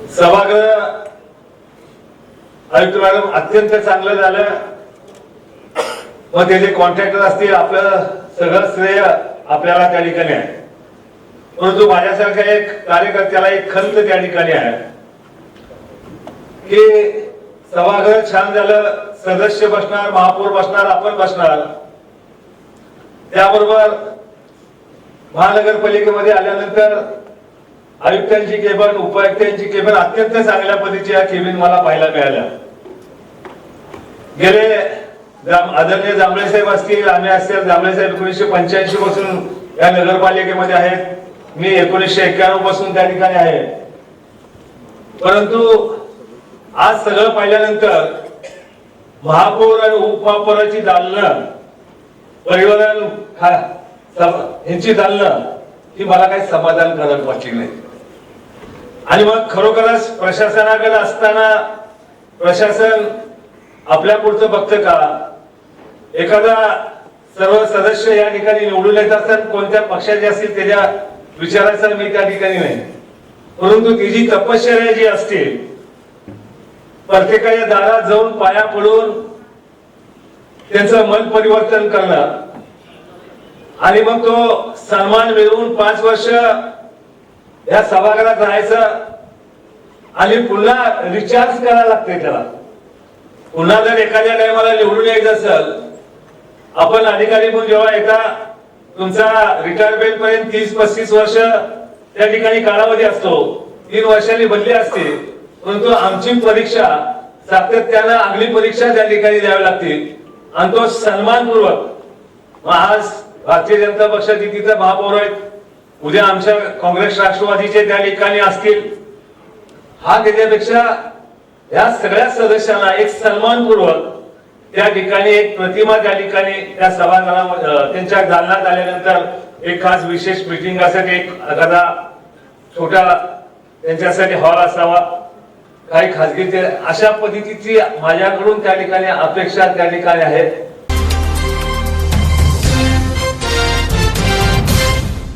सभागृह आयुक्त मॅडम अत्यंत चांगलं झालं। मग त्याचे कॉन्ट्रॅक्टर असतील, आपलं सगळं श्रेय आपल्याला त्या ठिकाणी आहे। परंतु माझ्यासारख्या एक कार्यकर्त्याला एक खंत त्या ठिकाणी आहे की सभागृह छान झालं, सदस्य बसणार, महापौर बसणार, आपण बसणार, त्याबरोबर महानगरपालिकेमध्ये आल्यानंतर आयुक्तांची केबिन, उपायुक्तांची केबिन अत्यंत चांगल्या पद्धतीच्या केबिन मला पाहायला मिळाल्या। गेले आदरणीय जांभळे साहेब असतील, आम्ही असतील, जांभळे साहेब 1985 पासून या नगरपालिकेमध्ये आहेत, मी 1991 पासून त्या ठिकाणी आहे। परंतु आज सगळं पाहिल्यानंतर महापौर आणि उपमहापौराची दालनं, परिवहन यांची दालनं ही मला काही समाधानकारक वाटली नाही। आणि मग खरोखरच प्रशासनाकडे असताना प्रशासन आपल्या पुढचं बघतं का? एखादा सर्व सदस्य या ठिकाणी निवडून येत असतात, कोणत्या पक्षाचे असतील त्याच्या विचाराचा मी त्या ठिकाणी नाही, परंतु ती जी तपश्चर्या जी असते, प्रत्येकाच्या दारात जाऊन पाया पडून त्यांचं मन परिवर्तन करणं आणि मग तो सन्मान मिळवून 5 वर्ष या सभागृहात राहायचं आणि पुन्हा रिचार्ज करायला लागते त्याला। पुन्हा जर एखाद्या टायमाला निवडून यायचं असेल, आपण अधिकारी म्हणून जेव्हा येता, तुमचा रिटायरमेंट पर्यंत 30-35 वर्ष त्या ठिकाणी कालावधी असतो, 3 वर्षांनी बदली असते, परंतु आमची परीक्षा सातत्यानं आगली परीक्षा त्या ठिकाणी द्यावी लागते आणि तो सन्मानपूर्वक। आज भारतीय जनता पक्षाचे तिथं महापौर आहेत, उद्या आमच्या काँग्रेस राष्ट्रवादीचे त्या ठिकाणी असतील, हा त्याच्यापेक्षा या सगळ्या सदस्यांना एक सन्मानपूर्वक त्या ठिकाणी एक प्रतिमा त्या ठिकाणी त्या सभागृहात त्यांच्या दालनात आल्यानंतर एक खास विशेष मीटिंग असेल, एक एखादा छोटा त्यांच्यासाठी हॉल असावा, काही खासगी, अशा पद्धतीची माझ्याकडून त्या ठिकाणी अपेक्षा त्या ठिकाणी आहेत।